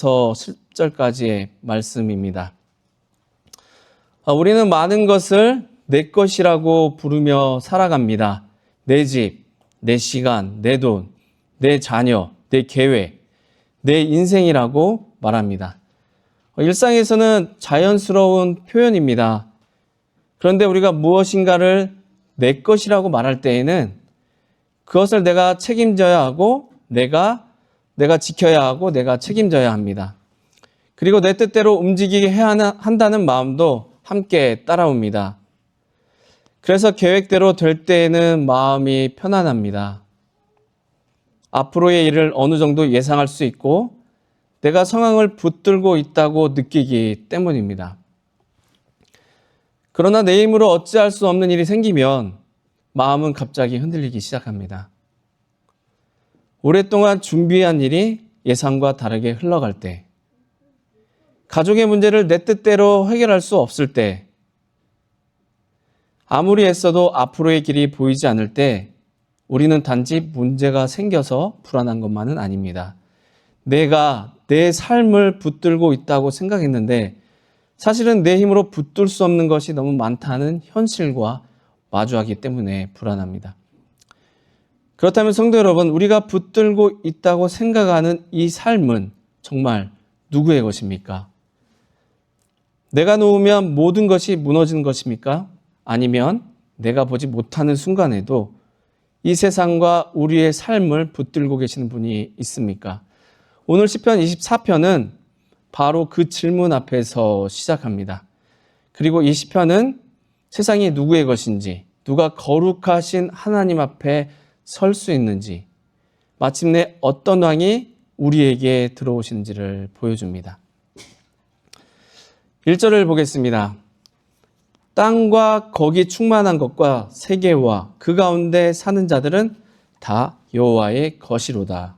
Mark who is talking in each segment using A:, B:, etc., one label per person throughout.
A: 10절까지의 말씀입니다. 우리는 많은 것을 내 것이라고 부르며 살아갑니다. 내 집, 내 시간, 내 돈, 내 자녀, 내 계획, 내 인생이라고 말합니다. 일상에서는 자연스러운 표현입니다. 그런데 우리가 무엇인가를 내 것이라고 말할 때에는 그것을 내가 책임져야 하고 내가 지켜야 하고 내가 책임져야 합니다. 그리고 내 뜻대로 움직이게 해야 한다는 마음도 함께 따라옵니다. 그래서 계획대로 될 때에는 마음이 편안합니다. 앞으로의 일을 어느 정도 예상할 수 있고 내가 상황을 붙들고 있다고 느끼기 때문입니다. 그러나 내 힘으로 어찌할 수 없는 일이 생기면 마음은 갑자기 흔들리기 시작합니다. 오랫동안 준비한 일이 예상과 다르게 흘러갈 때, 가족의 문제를 내 뜻대로 해결할 수 없을 때, 아무리 애써도 앞으로의 길이 보이지 않을 때 우리는 단지 문제가 생겨서 불안한 것만은 아닙니다. 내가 내 삶을 붙들고 있다고 생각했는데 사실은 내 힘으로 붙들 수 없는 것이 너무 많다는 현실과 마주하기 때문에 불안합니다. 그렇다면 성도 여러분, 우리가 붙들고 있다고 생각하는 이 삶은 정말 누구의 것입니까? 내가 놓으면 모든 것이 무너지는 것입니까? 아니면 내가 보지 못하는 순간에도 이 세상과 우리의 삶을 붙들고 계시는 분이 있습니까? 오늘 시편 24편은 바로 그 질문 앞에서 시작합니다. 그리고 이 시편은 세상이 누구의 것인지, 누가 거룩하신 하나님 앞에 설 수 있는지, 마침내 어떤 왕이 우리에게 들어오시는지를 보여줍니다. 1절을 보겠습니다. 땅과 거기 충만한 것과 세계와 그 가운데 사는 자들은 다 여호와의 것이로다.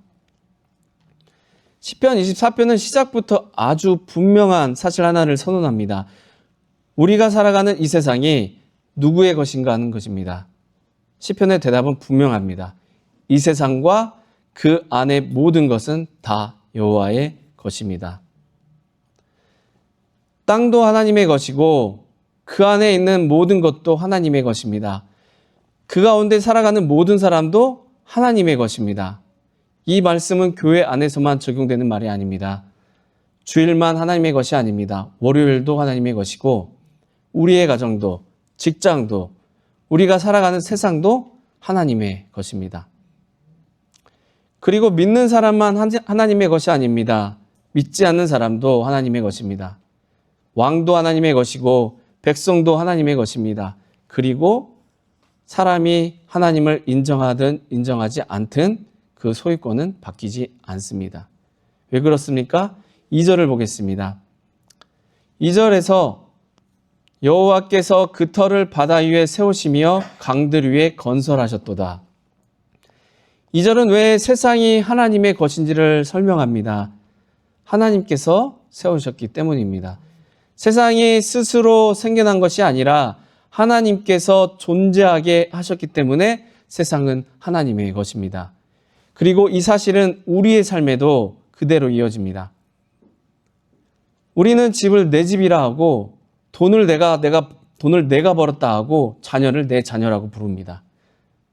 A: 시편 24편은 시작부터 아주 분명한 사실 하나를 선언합니다. 우리가 살아가는 이 세상이 누구의 것인가 하는 것입니다. 시편의 대답은 분명합니다. 이 세상과 그 안의 모든 것은 다 여호와의 것입니다. 땅도 하나님의 것이고 그 안에 있는 모든 것도 하나님의 것입니다. 그 가운데 살아가는 모든 사람도 하나님의 것입니다. 이 말씀은 교회 안에서만 적용되는 말이 아닙니다. 주일만 하나님의 것이 아닙니다. 월요일도 하나님의 것이고 우리의 가정도, 직장도, 우리가 살아가는 세상도 하나님의 것입니다. 그리고 믿는 사람만 하나님의 것이 아닙니다. 믿지 않는 사람도 하나님의 것입니다. 왕도 하나님의 것이고 백성도 하나님의 것입니다. 그리고 사람이 하나님을 인정하든 인정하지 않든 그 소유권은 바뀌지 않습니다. 왜 그렇습니까? 2절을 보겠습니다. 2절에서 여호와께서 그 터를 바다 위에 세우시며 강들 위에 건설하셨도다. 2절은 왜 세상이 하나님의 것인지를 설명합니다. 하나님께서 세우셨기 때문입니다. 세상이 스스로 생겨난 것이 아니라 하나님께서 존재하게 하셨기 때문에 세상은 하나님의 것입니다. 그리고 이 사실은 우리의 삶에도 그대로 이어집니다. 우리는 집을 내 집이라 하고 돈을 내가 벌었다 하고 자녀를 내 자녀라고 부릅니다.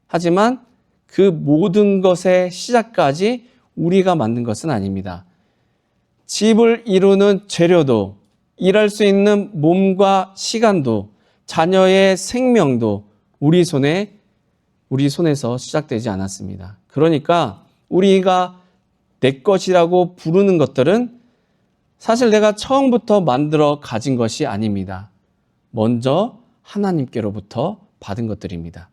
A: 하지만 그 모든 것의 시작까지 우리가 만든 것은 아닙니다. 집을 이루는 재료도, 일할 수 있는 몸과 시간도, 자녀의 생명도 우리 손에서 시작되지 않았습니다. 그러니까 우리가 내 것이라고 부르는 것들은 사실 내가 처음부터 만들어 가진 것이 아닙니다. 먼저 하나님께로부터 받은 것들입니다.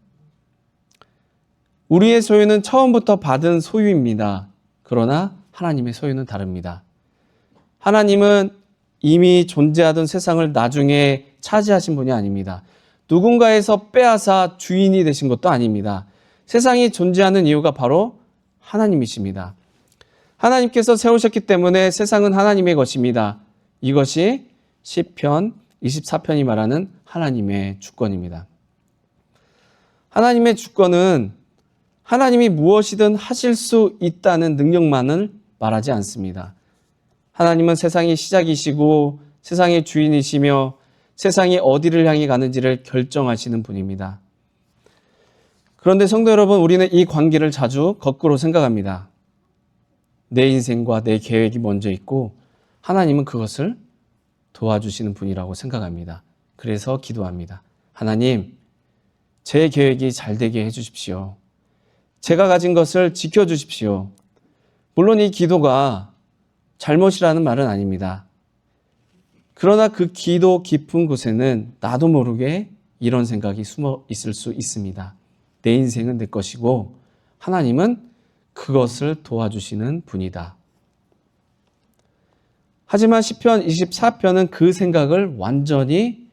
A: 우리의 소유는 처음부터 받은 소유입니다. 그러나 하나님의 소유는 다릅니다. 하나님은 이미 존재하던 세상을 나중에 차지하신 분이 아닙니다. 누군가에서 빼앗아 주인이 되신 것도 아닙니다. 세상이 존재하는 이유가 바로 하나님이십니다. 하나님께서 세우셨기 때문에 세상은 하나님의 것입니다. 이것이 시편 24편이 말하는 하나님의 주권입니다. 하나님의 주권은 하나님이 무엇이든 하실 수 있다는 능력만을 말하지 않습니다. 하나님은 세상의 시작이시고 세상의 주인이시며 세상이 어디를 향해 가는지를 결정하시는 분입니다. 그런데 성도 여러분, 우리는 이 관계를 자주 거꾸로 생각합니다. 내 인생과 내 계획이 먼저 있고 하나님은 그것을 도와주시는 분이라고 생각합니다. 그래서 기도합니다. 하나님, 제 계획이 잘 되게 해주십시오. 제가 가진 것을 지켜주십시오. 물론 이 기도가 잘못이라는 말은 아닙니다. 그러나 그 기도 깊은 곳에는 나도 모르게 이런 생각이 숨어 있을 수 있습니다. 내 인생은 내 것이고 하나님은 그것을 도와주시는 분이다. 하지만 시편 24편은 그 생각을 완전히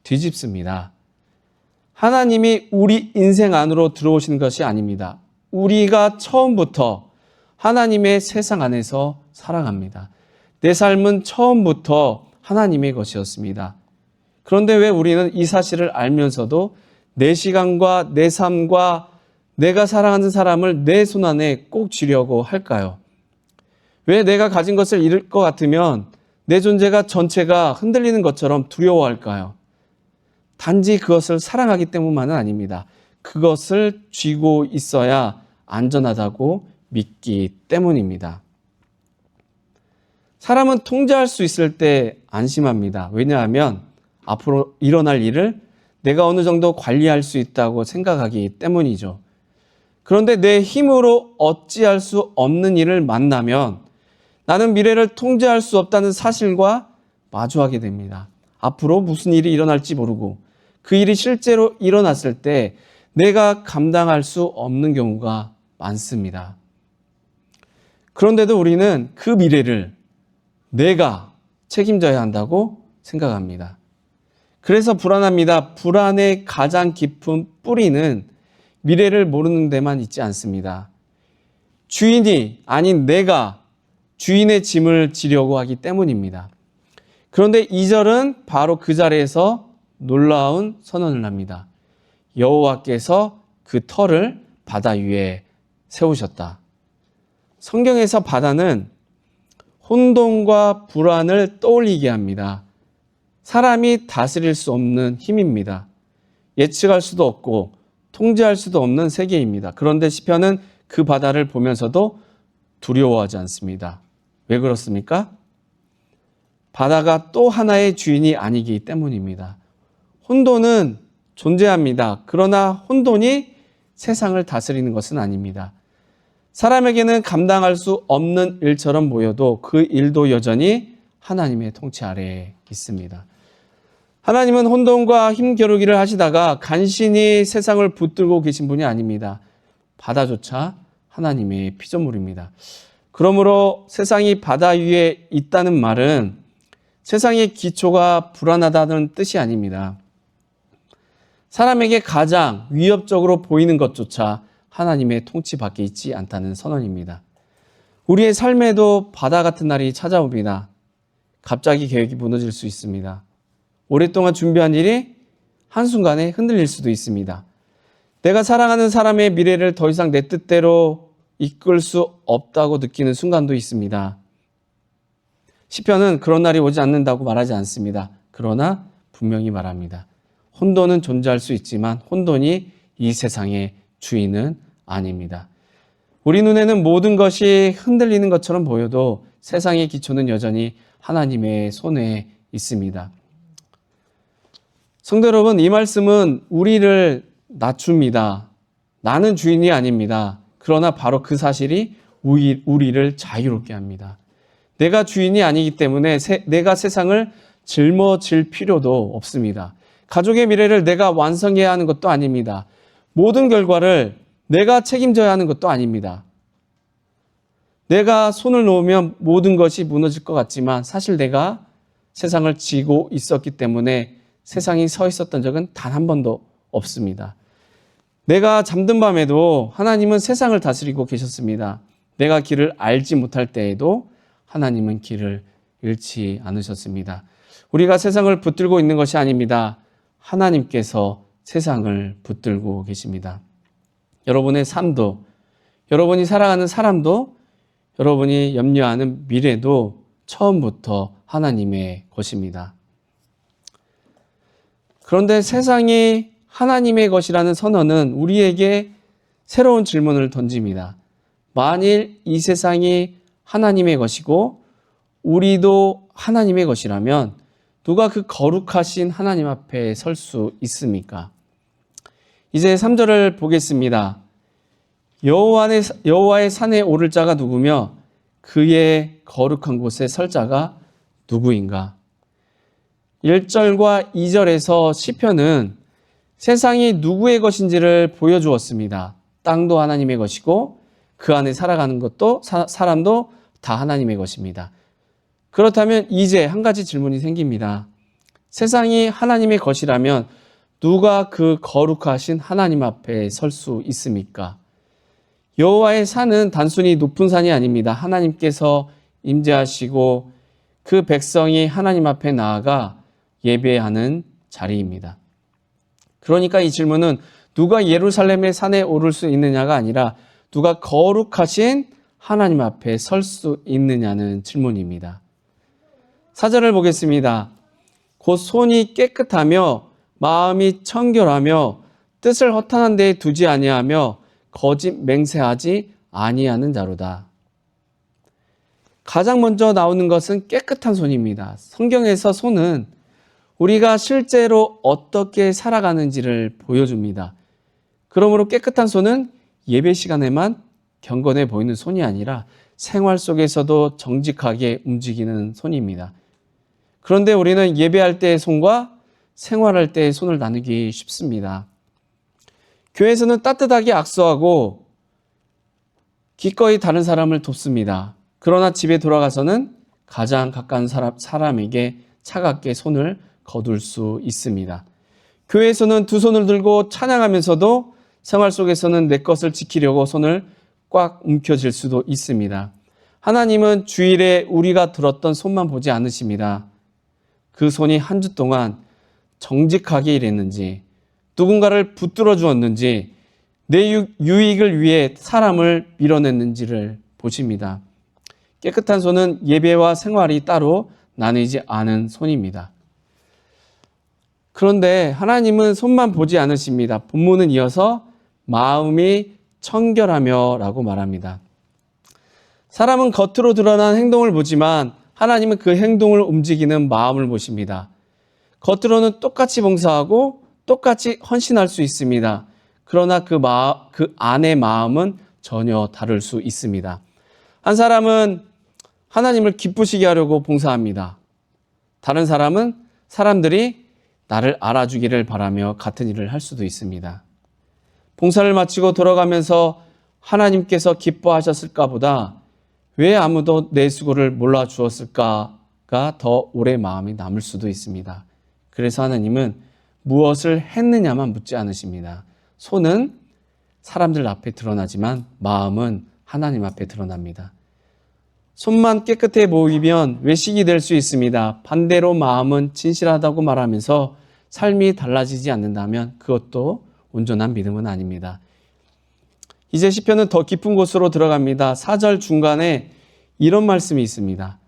A: 뒤집습니다. 하나님이 우리 인생 안으로 들어오시는 것이 아닙니다. 우리가 처음부터 하나님의 세상 안에서 살아갑니다. 내 삶은 처음부터 하나님의 것이었습니다. 그런데 왜 우리는 이 사실을 알면서도 내 시간과 내 삶과 내가 사랑하는 사람을 내 손 안에 꼭 쥐려고 할까요? 왜 내가 가진 것을 잃을 것 같으면 내 존재가 전체가 흔들리는 것처럼 두려워할까요? 단지 그것을 사랑하기 때문만은 아닙니다. 그것을 쥐고 있어야 안전하다고 믿기 때문입니다. 사람은 통제할 수 있을 때 안심합니다. 왜냐하면 앞으로 일어날 일을 내가 어느 정도 관리할 수 있다고 생각하기 때문이죠. 그런데 내 힘으로 어찌할 수 없는 일을 만나면 나는 미래를 통제할 수 없다는 사실과 마주하게 됩니다. 앞으로 무슨 일이 일어날지 모르고 그 일이 실제로 일어났을 때 내가 감당할 수 없는 경우가 많습니다. 그런데도 우리는 그 미래를 내가 책임져야 한다고 생각합니다. 그래서 불안합니다. 불안의 가장 깊은 뿌리는 미래를 모르는 데만 있지 않습니다. 주인이 아닌 내가 주인의 짐을 지려고 하기 때문입니다. 그런데 2절은 바로 그 자리에서 놀라운 선언을 합니다. 여호와께서 그 터를 바다 위에 세우셨다. 성경에서 바다는 혼돈과 불안을 떠올리게 합니다. 사람이 다스릴 수 없는 힘입니다. 예측할 수도 없고 통제할 수도 없는 세계입니다. 그런데 시편은 그 바다를 보면서도 두려워하지 않습니다. 왜 그렇습니까? 바다가 또 하나의 주인이 아니기 때문입니다. 혼돈은 존재합니다. 그러나 혼돈이 세상을 다스리는 것은 아닙니다. 사람에게는 감당할 수 없는 일처럼 보여도 그 일도 여전히 하나님의 통치 아래에 있습니다. 하나님은 혼돈과 힘겨루기를 하시다가 간신히 세상을 붙들고 계신 분이 아닙니다. 바다조차 하나님의 피조물입니다. 그러므로 세상이 바다 위에 있다는 말은 세상의 기초가 불안하다는 뜻이 아닙니다. 사람에게 가장 위협적으로 보이는 것조차 하나님의 통치 밖에 있지 않다는 선언입니다. 우리의 삶에도 바다 같은 날이 찾아옵니다. 갑자기 계획이 무너질 수 있습니다. 오랫동안 준비한 일이 한순간에 흔들릴 수도 있습니다. 내가 사랑하는 사람의 미래를 더 이상 내 뜻대로 이끌 수 없다고 느끼는 순간도 있습니다. 시편은 그런 날이 오지 않는다고 말하지 않습니다. 그러나 분명히 말합니다. 혼돈은 존재할 수 있지만 혼돈이 이 세상의 주인은 아닙니다. 우리 눈에는 모든 것이 흔들리는 것처럼 보여도 세상의 기초는 여전히 하나님의 손에 있습니다. 성도 여러분, 이 말씀은 우리를 낮춥니다. 나는 주인이 아닙니다. 그러나 바로 그 사실이 우리를 자유롭게 합니다. 내가 주인이 아니기 때문에 내가 세상을 짊어질 필요도 없습니다. 가족의 미래를 내가 완성해야 하는 것도 아닙니다. 모든 결과를 내가 책임져야 하는 것도 아닙니다. 내가 손을 놓으면 모든 것이 무너질 것 같지만 사실 내가 세상을 지고 있었기 때문에 세상이 서 있었던 적은 단 한 번도 없습니다. 내가 잠든 밤에도 하나님은 세상을 다스리고 계셨습니다. 내가 길을 알지 못할 때에도 하나님은 길을 잃지 않으셨습니다. 우리가 세상을 붙들고 있는 것이 아닙니다. 하나님께서 세상을 붙들고 계십니다. 여러분의 삶도, 여러분이 사랑하는 사람도, 여러분이 염려하는 미래도 처음부터 하나님의 것입니다. 그런데 세상이 하나님의 것이라는 선언은 우리에게 새로운 질문을 던집니다. 만일 이 세상이 하나님의 것이고 우리도 하나님의 것이라면 누가 그 거룩하신 하나님 앞에 설 수 있습니까? 이제 3절을 보겠습니다. 여호와의 산에 오를 자가 누구며 그의 거룩한 곳에 설 자가 누구인가? 1절과 2절에서 시편은 세상이 누구의 것인지를 보여주었습니다. 땅도 하나님의 것이고 그 안에 살아가는 것도 사람도 다 하나님의 것입니다. 그렇다면 이제 한 가지 질문이 생깁니다. 세상이 하나님의 것이라면 누가 그 거룩하신 하나님 앞에 설 수 있습니까? 여호와의 산은 단순히 높은 산이 아닙니다. 하나님께서 임재하시고 그 백성이 하나님 앞에 나아가 예배하는 자리입니다. 그러니까 이 질문은 누가 예루살렘의 산에 오를 수 있느냐가 아니라 누가 거룩하신 하나님 앞에 설 수 있느냐는 질문입니다. 4절을 보겠습니다. 곧 손이 깨끗하며 마음이 청결하며 뜻을 허탄한 데에 두지 아니하며 거짓 맹세하지 아니하는 자로다. 가장 먼저 나오는 것은 깨끗한 손입니다. 성경에서 손은 우리가 실제로 어떻게 살아가는지를 보여줍니다. 그러므로 깨끗한 손은 예배 시간에만 경건해 보이는 손이 아니라 생활 속에서도 정직하게 움직이는 손입니다. 그런데 우리는 예배할 때의 손과 생활할 때의 손을 나누기 쉽습니다. 교회에서는 따뜻하게 악수하고 기꺼이 다른 사람을 돕습니다. 그러나 집에 돌아가서는 가장 가까운 사람에게 차갑게 손을 거둘 수 있습니다. 교회에서는 두 손을 들고 찬양하면서도 생활 속에서는 내 것을 지키려고 손을 꽉 움켜쥘 수도 있습니다. 하나님은 주일에 우리가 들었던 손만 보지 않으십니다. 그 손이 한 주 동안 정직하게 일했는지, 누군가를 붙들어 주었는지, 내 유익을 위해 사람을 밀어냈는지를 보십니다. 깨끗한 손은 예배와 생활이 따로 나뉘지 않은 손입니다. 그런데 하나님은 손만 보지 않으십니다. 본문은 이어서 마음이 청결하며 라고 말합니다. 사람은 겉으로 드러난 행동을 보지만 하나님은 그 행동을 움직이는 마음을 보십니다. 겉으로는 똑같이 봉사하고 똑같이 헌신할 수 있습니다. 그러나 그 안의 마음은 전혀 다를 수 있습니다. 한 사람은 하나님을 기쁘시게 하려고 봉사합니다. 다른 사람은 사람들이 나를 알아주기를 바라며 같은 일을 할 수도 있습니다. 봉사를 마치고 돌아가면서 하나님께서 기뻐하셨을까 보다 왜 아무도 내 수고를 몰라주었을까가 더 오래 마음이 남을 수도 있습니다. 그래서 하나님은 무엇을 했느냐만 묻지 않으십니다. 손은 사람들 앞에 드러나지만 마음은 하나님 앞에 드러납니다. 손만 깨끗해 보이면 외식이 될 수 있습니다. 반대로 마음은 진실하다고 말하면서 삶이 달라지지 않는다면 그것도 온전한 믿음은 아닙니다. 이제 시편은 더 깊은 곳으로 들어갑니다. 4절 중간에 이런 말씀이 있습니다.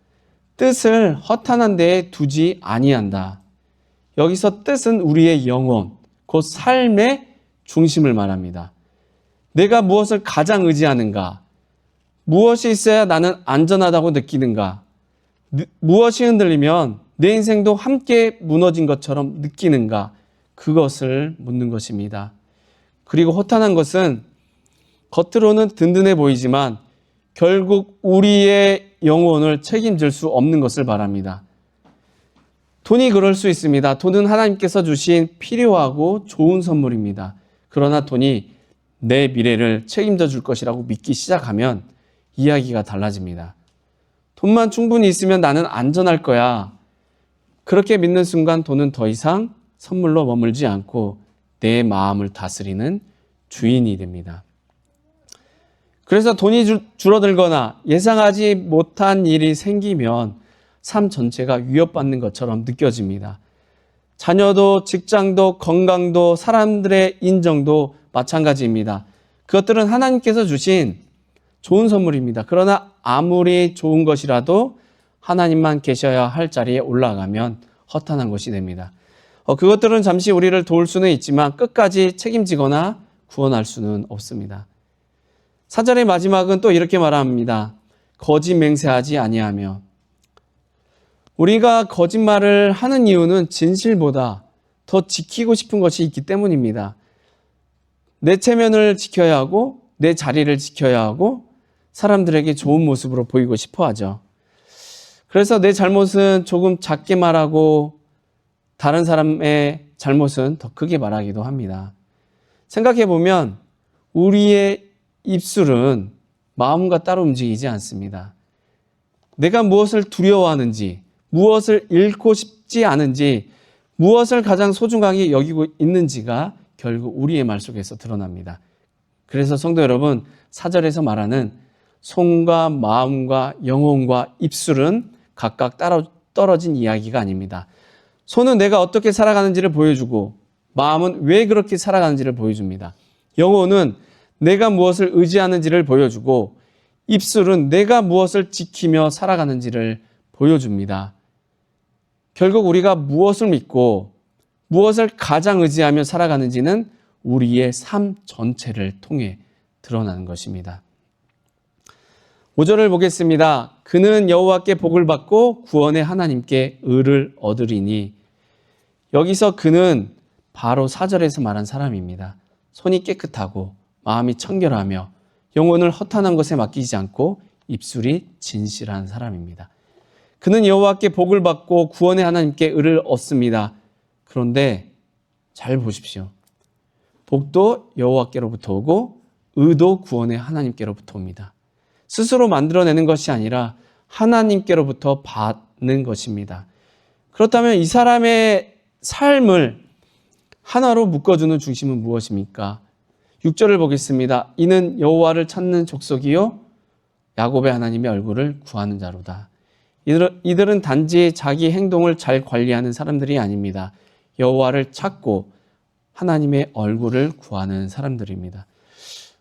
A: 뜻을 허탄한 데에 두지 아니한다. 여기서 뜻은 우리의 영혼, 곧 삶의 중심을 말합니다. 내가 무엇을 가장 의지하는가? 무엇이 있어야 나는 안전하다고 느끼는가? 무엇이 흔들리면 내 인생도 함께 무너진 것처럼 느끼는가? 그것을 묻는 것입니다. 그리고 허탄한 것은 겉으로는 든든해 보이지만 결국 우리의 영혼을 책임질 수 없는 것을 말합니다. 돈이 그럴 수 있습니다. 돈은 하나님께서 주신 필요하고 좋은 선물입니다. 그러나 돈이 내 미래를 책임져 줄 것이라고 믿기 시작하면 이야기가 달라집니다. 돈만 충분히 있으면 나는 안전할 거야. 그렇게 믿는 순간 돈은 더 이상 선물로 머물지 않고 내 마음을 다스리는 주인이 됩니다. 그래서 돈이 줄어들거나 예상하지 못한 일이 생기면 삶 전체가 위협받는 것처럼 느껴집니다. 자녀도 직장도 건강도 사람들의 인정도 마찬가지입니다. 그것들은 하나님께서 주신 좋은 선물입니다. 그러나 아무리 좋은 것이라도 하나님만 계셔야 할 자리에 올라가면 허탄한 것이 됩니다. 그것들은 잠시 우리를 도울 수는 있지만 끝까지 책임지거나 구원할 수는 없습니다. 4절의 마지막은 또 이렇게 말합니다. 거짓 맹세하지 아니하며. 우리가 거짓말을 하는 이유는 진실보다 더 지키고 싶은 것이 있기 때문입니다. 내 체면을 지켜야 하고 내 자리를 지켜야 하고 사람들에게 좋은 모습으로 보이고 싶어 하죠. 그래서 내 잘못은 조금 작게 말하고 다른 사람의 잘못은 더 크게 말하기도 합니다. 생각해 보면 우리의 입술은 마음과 따로 움직이지 않습니다. 내가 무엇을 두려워하는지, 무엇을 잃고 싶지 않은지, 무엇을 가장 소중하게 여기고 있는지가 결국 우리의 말 속에서 드러납니다. 그래서 성도 여러분, 4절에서 말하는 손과 마음과 영혼과 입술은 각각 따로 떨어진 이야기가 아닙니다. 손은 내가 어떻게 살아가는지를 보여주고 마음은 왜 그렇게 살아가는지를 보여줍니다. 영혼은 내가 무엇을 의지하는지를 보여주고 입술은 내가 무엇을 지키며 살아가는지를 보여줍니다. 결국 우리가 무엇을 믿고 무엇을 가장 의지하며 살아가는지는 우리의 삶 전체를 통해 드러나는 것입니다. 5절을 보겠습니다. 그는 여호와께 복을 받고 구원의 하나님께 의를 얻으리니. 여기서 그는 바로 4절에서 말한 사람입니다. 손이 깨끗하고 마음이 청결하며 영혼을 허탄한 것에 맡기지 않고 입술이 진실한 사람입니다. 그는 여호와께 복을 받고 구원의 하나님께 의를 얻습니다. 그런데 잘 보십시오. 복도 여호와께로부터 오고 의도 구원의 하나님께로부터 옵니다. 스스로 만들어내는 것이 아니라 하나님께로부터 받는 것입니다. 그렇다면 이 사람의 삶을 하나로 묶어주는 중심은 무엇입니까? 6절을 보겠습니다. 이는 여호와를 찾는 족속이요 야곱의 하나님의 얼굴을 구하는 자로다. 이들은 단지 자기 행동을 잘 관리하는 사람들이 아닙니다. 여호와를 찾고 하나님의 얼굴을 구하는 사람들입니다.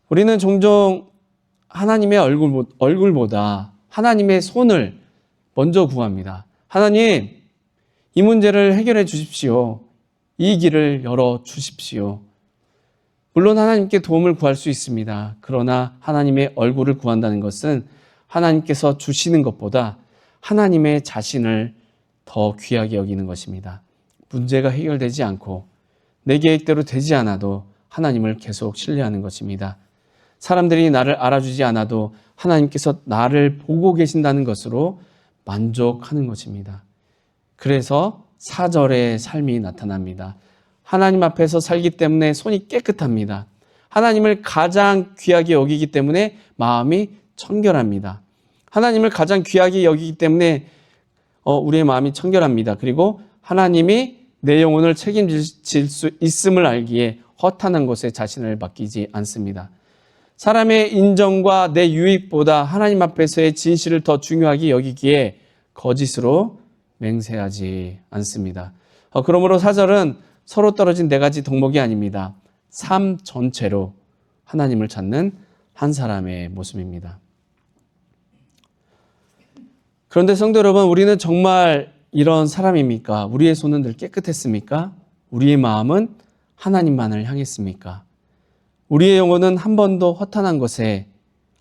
A: 우리는 종종 하나님의 얼굴보다 하나님의 손을 먼저 구합니다. 하나님, 이 문제를 해결해 주십시오. 이 길을 열어 주십시오. 물론 하나님께 도움을 구할 수 있습니다. 그러나 하나님의 얼굴을 구한다는 것은 하나님께서 주시는 것보다 하나님의 자신을 더 귀하게 여기는 것입니다. 문제가 해결되지 않고 내 계획대로 되지 않아도 하나님을 계속 신뢰하는 것입니다. 사람들이 나를 알아주지 않아도 하나님께서 나를 보고 계신다는 것으로 만족하는 것입니다. 그래서 4절의 삶이 나타납니다. 하나님 앞에서 살기 때문에 손이 깨끗합니다. 하나님을 가장 귀하게 여기기 때문에 마음이 청결합니다. 하나님을 가장 귀하게 여기기 때문에 우리의 마음이 청결합니다. 그리고 하나님이 내 영혼을 책임질 수 있음을 알기에 허탄한 것에 자신을 맡기지 않습니다. 사람의 인정과 내 유익보다 하나님 앞에서의 진실을 더 중요하게 여기기에 거짓으로 맹세하지 않습니다. 그러므로 4절은 서로 떨어진 네 가지 덕목이 아닙니다. 삶 전체로 하나님을 찾는 한 사람의 모습입니다. 그런데 성도 여러분, 우리는 정말 이런 사람입니까? 우리의 손은 늘 깨끗했습니까? 우리의 마음은 하나님만을 향했습니까? 우리의 영혼은 한 번도 허탄한 것에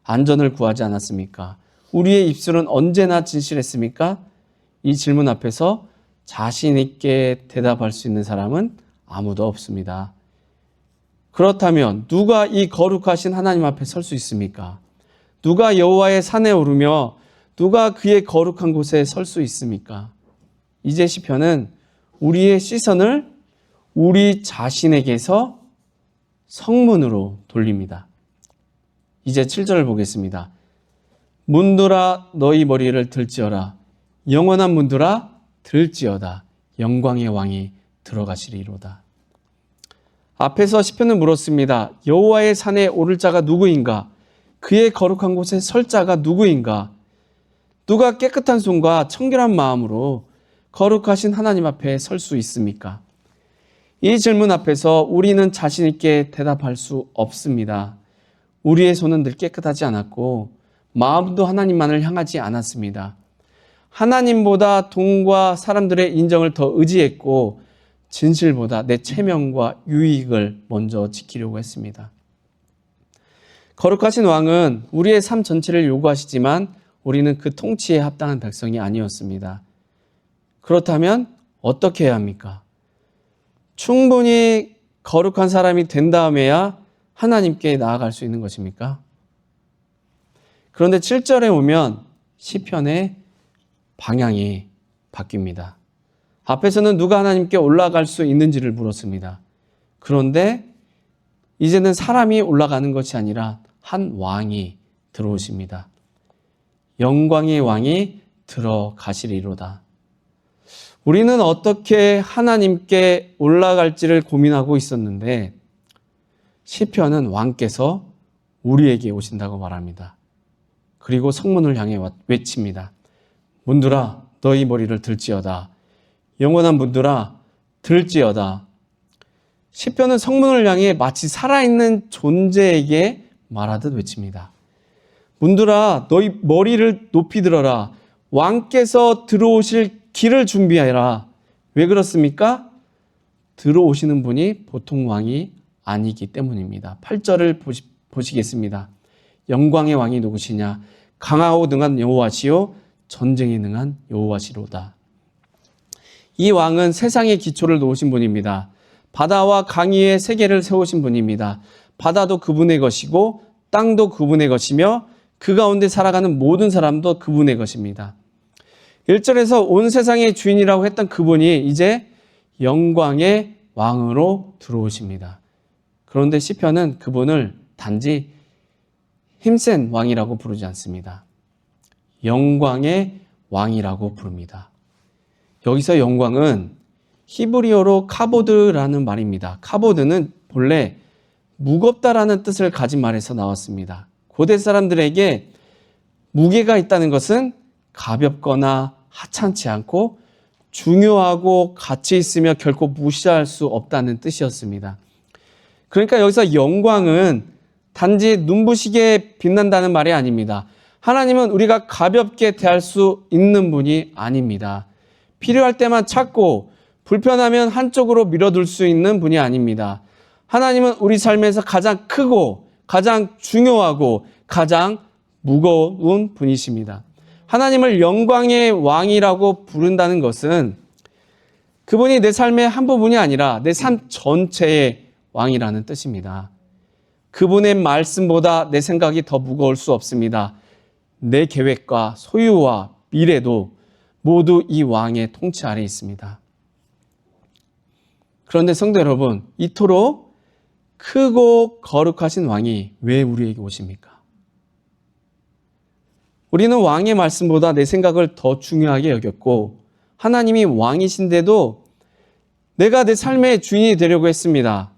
A: 안전을 구하지 않았습니까? 우리의 입술은 언제나 진실했습니까? 이 질문 앞에서 자신 있게 대답할 수 있는 사람은 아무도 없습니다. 그렇다면 누가 이 거룩하신 하나님 앞에 설 수 있습니까? 누가 여호와의 산에 오르며 누가 그의 거룩한 곳에 설 수 있습니까? 이제 시편은 우리의 시선을 우리 자신에게서 성문으로 돌립니다. 이제 7절을 보겠습니다. 문들아 너희 머리를 들지어라. 영원한 문들아 들지어다. 영광의 왕이 들어가시리로다. 앞에서 시편은 물었습니다. 여호와의 산에 오를 자가 누구인가? 그의 거룩한 곳에 설 자가 누구인가? 누가 깨끗한 손과 청결한 마음으로 거룩하신 하나님 앞에 설 수 있습니까? 이 질문 앞에서 우리는 자신 있게 대답할 수 없습니다. 우리의 손은 늘 깨끗하지 않았고 마음도 하나님만을 향하지 않았습니다. 하나님보다 돈과 사람들의 인정을 더 의지했고 진실보다 내 체면과 유익을 먼저 지키려고 했습니다. 거룩하신 왕은 우리의 삶 전체를 요구하시지만 우리는 그 통치에 합당한 백성이 아니었습니다. 그렇다면 어떻게 해야 합니까? 충분히 거룩한 사람이 된 다음에야 하나님께 나아갈 수 있는 것입니까? 그런데 7절에 오면 시편의 방향이 바뀝니다. 앞에서는 누가 하나님께 올라갈 수 있는지를 물었습니다. 그런데 이제는 사람이 올라가는 것이 아니라 한 왕이 들어오십니다. 영광의 왕이 들어가시리로다. 우리는 어떻게 하나님께 올라갈지를 고민하고 있었는데 시편은 왕께서 우리에게 오신다고 말합니다. 그리고 성문을 향해 외칩니다. 문들아 너희 머리를 들지어다. 영원한 문들아 들지어다. 시편은 성문을 향해 마치 살아있는 존재에게 말하듯 외칩니다. 문들아 너희 머리를 높이 들어라. 왕께서 들어오실 길을 준비하라. 왜 그렇습니까? 들어오시는 분이 보통 왕이 아니기 때문입니다. 8절을 보시겠습니다. 영광의 왕이 누구시냐? 강하고 능한 여호와시요 전쟁에 능한 여호와시로다. 이 왕은 세상의 기초를 놓으신 분입니다. 바다와 강위에 세계를 세우신 분입니다. 바다도 그분의 것이고 땅도 그분의 것이며 그 가운데 살아가는 모든 사람도 그분의 것입니다. 1절에서 온 세상의 주인이라고 했던 그분이 이제 영광의 왕으로 들어오십니다. 그런데 시편은 그분을 단지 힘센 왕이라고 부르지 않습니다. 영광의 왕이라고 부릅니다. 여기서 영광은 히브리어로 카보드라는 말입니다. 카보드는 본래 무겁다라는 뜻을 가진 말에서 나왔습니다. 고대 사람들에게 무게가 있다는 것은 가볍거나 하찮지 않고 중요하고 가치 있으며 결코 무시할 수 없다는 뜻이었습니다. 그러니까 여기서 영광은 단지 눈부시게 빛난다는 말이 아닙니다. 하나님은 우리가 가볍게 대할 수 있는 분이 아닙니다. 필요할 때만 찾고 불편하면 한쪽으로 밀어둘 수 있는 분이 아닙니다. 하나님은 우리 삶에서 가장 크고 가장 중요하고 가장 무거운 분이십니다. 하나님을 영광의 왕이라고 부른다는 것은 그분이 내 삶의 한 부분이 아니라 내 삶 전체의 왕이라는 뜻입니다. 그분의 말씀보다 내 생각이 더 무거울 수 없습니다. 내 계획과 소유와 미래도 모두 이 왕의 통치 아래에 있습니다. 그런데 성도 여러분, 이토록 크고 거룩하신 왕이 왜 우리에게 오십니까? 우리는 왕의 말씀보다 내 생각을 더 중요하게 여겼고 하나님이 왕이신데도 내가 내 삶의 주인이 되려고 했습니다.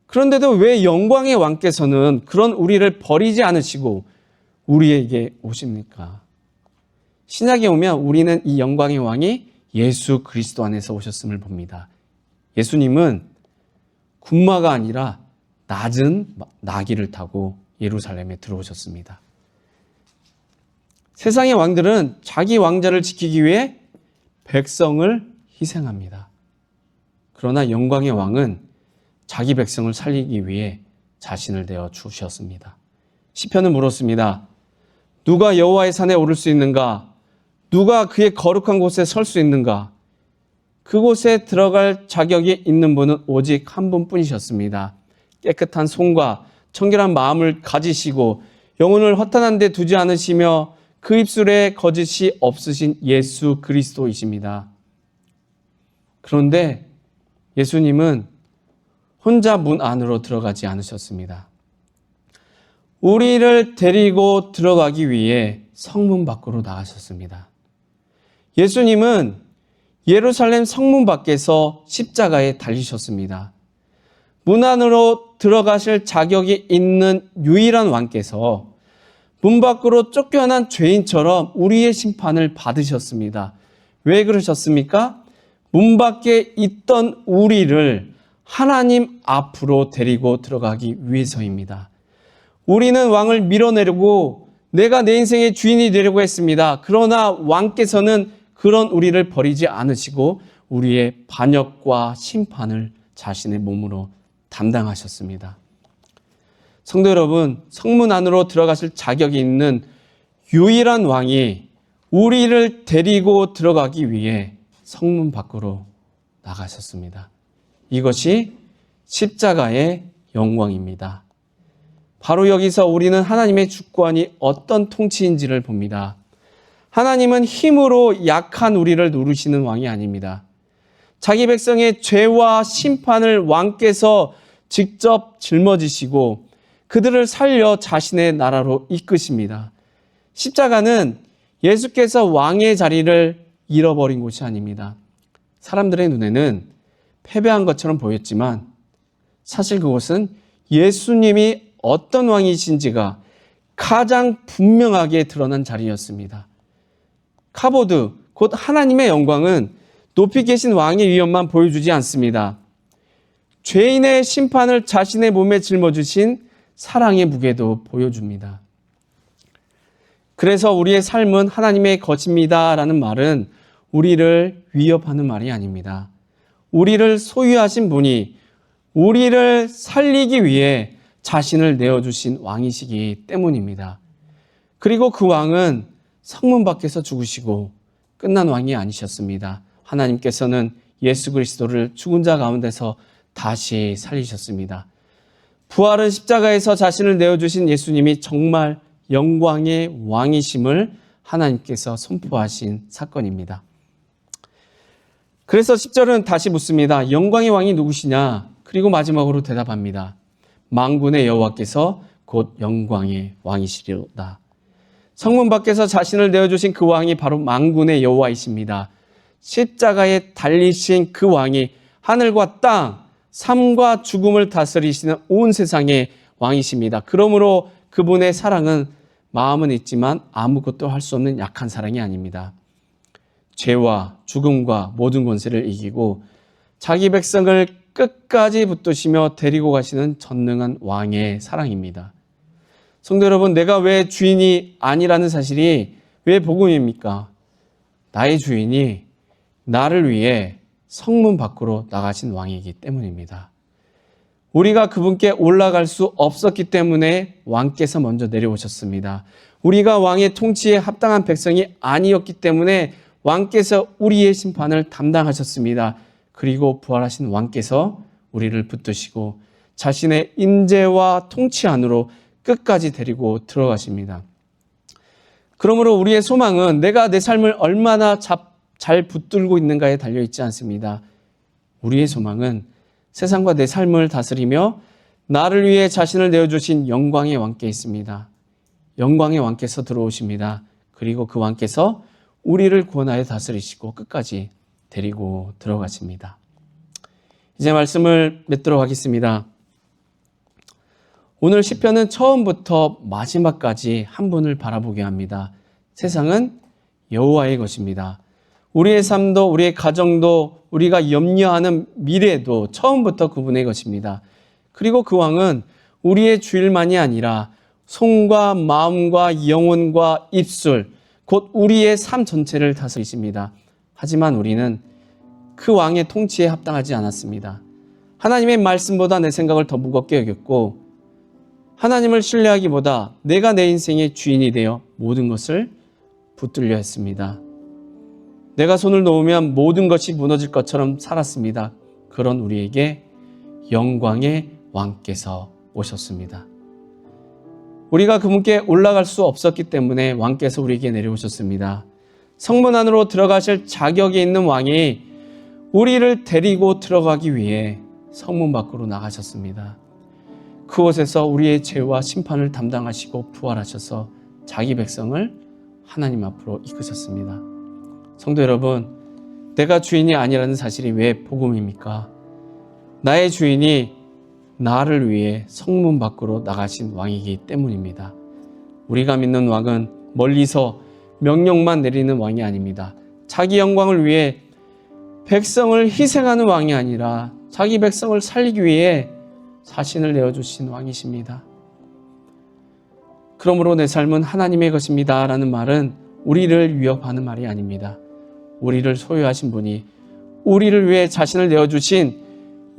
A: 그런데도 왜 영광의 왕께서는 그런 우리를 버리지 않으시고 우리에게 오십니까? 신약에 오면 우리는 이 영광의 왕이 예수 그리스도 안에서 오셨음을 봅니다. 예수님은 군마가 아니라 낮은 나귀를 타고 예루살렘에 들어오셨습니다. 세상의 왕들은 자기 왕자를 지키기 위해 백성을 희생합니다. 그러나 영광의 왕은 자기 백성을 살리기 위해 자신을 내어 주셨습니다. 시편은 물었습니다. 누가 여호와의 산에 오를 수 있는가? 누가 그의 거룩한 곳에 설 수 있는가? 그곳에 들어갈 자격이 있는 분은 오직 한 분뿐이셨습니다. 깨끗한 손과 청결한 마음을 가지시고 영혼을 허탄한 데 두지 않으시며 그 입술에 거짓이 없으신 예수 그리스도이십니다. 그런데 예수님은 혼자 문 안으로 들어가지 않으셨습니다. 우리를 데리고 들어가기 위해 성문 밖으로 나가셨습니다. 예수님은 예루살렘 성문 밖에서 십자가에 달리셨습니다. 문 안으로 들어가실 자격이 있는 유일한 왕께서 문 밖으로 쫓겨난 죄인처럼 우리의 심판을 받으셨습니다. 왜 그러셨습니까? 문 밖에 있던 우리를 하나님 앞으로 데리고 들어가기 위해서입니다. 우리는 왕을 밀어내려고 내가 내 인생의 주인이 되려고 했습니다. 그러나 왕께서는 그런 우리를 버리지 않으시고 우리의 반역과 심판을 자신의 몸으로 담당하셨습니다. 성도 여러분, 성문 안으로 들어가실 자격이 있는 유일한 왕이 우리를 데리고 들어가기 위해 성문 밖으로 나가셨습니다. 이것이 십자가의 영광입니다. 바로 여기서 우리는 하나님의 주권이 어떤 통치인지를 봅니다. 하나님은 힘으로 약한 우리를 누르시는 왕이 아닙니다. 자기 백성의 죄와 심판을 왕께서 직접 짊어지시고 그들을 살려 자신의 나라로 이끄십니다. 십자가는 예수께서 왕의 자리를 잃어버린 곳이 아닙니다. 사람들의 눈에는 패배한 것처럼 보였지만 사실 그곳은 예수님이 어떤 왕이신지가 가장 분명하게 드러난 자리였습니다. 카보드, 곧 하나님의 영광은 높이 계신 왕의 위엄만 보여주지 않습니다. 죄인의 심판을 자신의 몸에 짊어지신 사랑의 무게도 보여줍니다. 그래서 우리의 삶은 하나님의 것입니다 라는 말은 우리를 위협하는 말이 아닙니다. 우리를 소유하신 분이 우리를 살리기 위해 자신을 내어주신 왕이시기 때문입니다. 그리고 그 왕은 성문 밖에서 죽으시고 끝난 왕이 아니셨습니다. 하나님께서는 예수 그리스도를 죽은 자 가운데서 다시 살리셨습니다. 부활은 십자가에서 자신을 내어주신 예수님이 정말 영광의 왕이심을 하나님께서 선포하신 사건입니다. 그래서 10절은 다시 묻습니다. 영광의 왕이 누구시냐? 그리고 마지막으로 대답합니다. 만군의 여호와께서 곧 영광의 왕이시리로다. 성문 밖에서 자신을 내어주신 그 왕이 바로 만군의 여호와이십니다. 십자가에 달리신 그 왕이 하늘과 땅, 삶과 죽음을 다스리시는 온 세상의 왕이십니다. 그러므로 그분의 사랑은 마음은 있지만 아무것도 할 수 없는 약한 사랑이 아닙니다. 죄와 죽음과 모든 권세를 이기고 자기 백성을 끝까지 붙드시며 데리고 가시는 전능한 왕의 사랑입니다. 성도 여러분, 내가 왜 주인이 아니라는 사실이 왜 복음입니까? 나의 주인이 나를 위해 성문 밖으로 나가신 왕이기 때문입니다. 우리가 그분께 올라갈 수 없었기 때문에 왕께서 먼저 내려오셨습니다. 우리가 왕의 통치에 합당한 백성이 아니었기 때문에 왕께서 우리의 심판을 담당하셨습니다. 그리고 부활하신 왕께서 우리를 붙드시고 자신의 임재와 통치 안으로 끝까지 데리고 들어가십니다. 그러므로 우리의 소망은 내가 내 삶을 얼마나 잘 붙들고 있는가에 달려있지 않습니다. 우리의 소망은 세상과 내 삶을 다스리며 나를 위해 자신을 내어주신 영광의 왕께 있습니다. 영광의 왕께서 들어오십니다. 그리고 그 왕께서 우리를 구원하여 다스리시고 끝까지 데리고 들어가십니다. 이제 말씀을 맺도록 하겠습니다. 오늘 시편은 처음부터 마지막까지 한 분을 바라보게 합니다. 세상은 여호와의 것입니다. 우리의 삶도 우리의 가정도 우리가 염려하는 미래도 처음부터 그분의 것입니다. 그리고 그 왕은 우리의 주일만이 아니라 손과 마음과 영혼과 입술 곧 우리의 삶 전체를 다스리십니다. 하지만 우리는 그 왕의 통치에 합당하지 않았습니다. 하나님의 말씀보다 내 생각을 더 무겁게 여겼고 하나님을 신뢰하기보다 내가 내 인생의 주인이 되어 모든 것을 붙들려 했습니다. 내가 손을 놓으면 모든 것이 무너질 것처럼 살았습니다. 그런 우리에게 영광의 왕께서 오셨습니다. 우리가 그분께 올라갈 수 없었기 때문에 왕께서 우리에게 내려오셨습니다. 성문 안으로 들어가실 자격이 있는 왕이 우리를 데리고 들어가기 위해 성문 밖으로 나가셨습니다. 그곳에서 우리의 죄와 심판을 담당하시고 부활하셔서 자기 백성을 하나님 앞으로 이끄셨습니다. 성도 여러분, 내가 주인이 아니라는 사실이 왜 복음입니까? 나의 주인이 나를 위해 성문 밖으로 나가신 왕이기 때문입니다. 우리가 믿는 왕은 멀리서 명령만 내리는 왕이 아닙니다. 자기 영광을 위해 백성을 희생하는 왕이 아니라 자기 백성을 살리기 위해 자신을 내어주신 왕이십니다. 그러므로 내 삶은 하나님의 것입니다 라는 말은 우리를 위협하는 말이 아닙니다. 우리를 소유하신 분이 우리를 위해 자신을 내어주신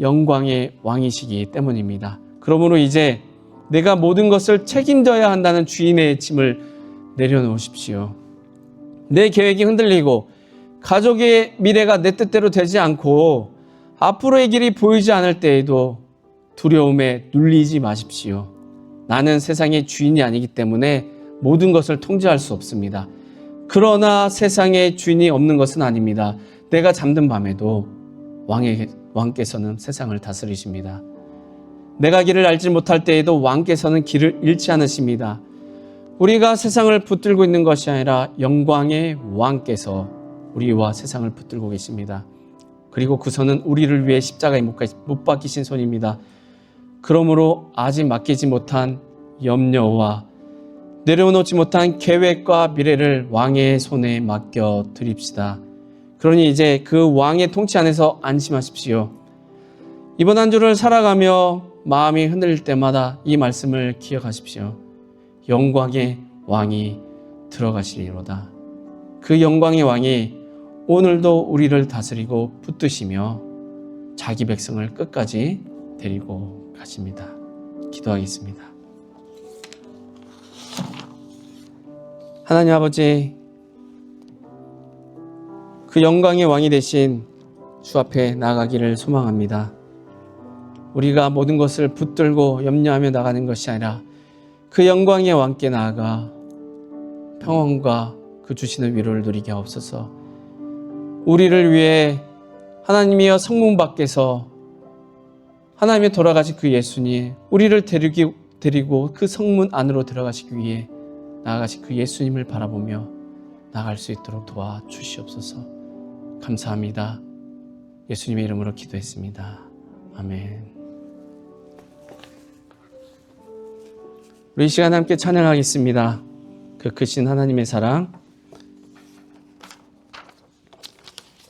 A: 영광의 왕이시기 때문입니다. 그러므로 이제 내가 모든 것을 책임져야 한다는 주인의 짐을 내려놓으십시오. 내 계획이 흔들리고 가족의 미래가 내 뜻대로 되지 않고 앞으로의 길이 보이지 않을 때에도 두려움에 눌리지 마십시오. 나는 세상의 주인이 아니기 때문에 모든 것을 통제할 수 없습니다. 그러나 세상의 주인이 없는 것은 아닙니다. 내가 잠든 밤에도 왕께서는 세상을 다스리십니다. 내가 길을 알지 못할 때에도 왕께서는 길을 잃지 않으십니다. 우리가 세상을 붙들고 있는 것이 아니라 영광의 왕께서 우리와 세상을 붙들고 계십니다. 그리고 그 손은 우리를 위해 십자가에 못 박히신 손입니다. 그러므로 아직 맡기지 못한 염려와 내려놓지 못한 계획과 미래를 왕의 손에 맡겨 드립시다. 그러니 이제 그 왕의 통치 안에서 안심하십시오. 이번 한 주를 살아가며 마음이 흔들릴 때마다 이 말씀을 기억하십시오. 영광의 왕이 들어가시리로다. 그 영광의 왕이 오늘도 우리를 다스리고 붙드시며 자기 백성을 끝까지 데리고 가십니다. 기도하겠습니다. 하나님 아버지, 그 영광의 왕이 되신 주 앞에 나아가기를 소망합니다. 우리가 모든 것을 붙들고 염려하며 나가는 것이 아니라 그 영광의 왕께 나아가 평안과 그 주시는 위로를 누리게 하옵소서. 우리를 위해 하나님이여 성문 밖에서 하나님의 돌아가신 그 예수님, 우리를 데리고 그 성문 안으로 들어가시기 위해 나아가신 그 예수님을 바라보며 나아갈 수 있도록 도와주시옵소서. 감사합니다. 예수님의 이름으로 기도했습니다. 아멘. 우리 이 시간 함께 찬양하겠습니다. 그 크신 하나님의 사랑.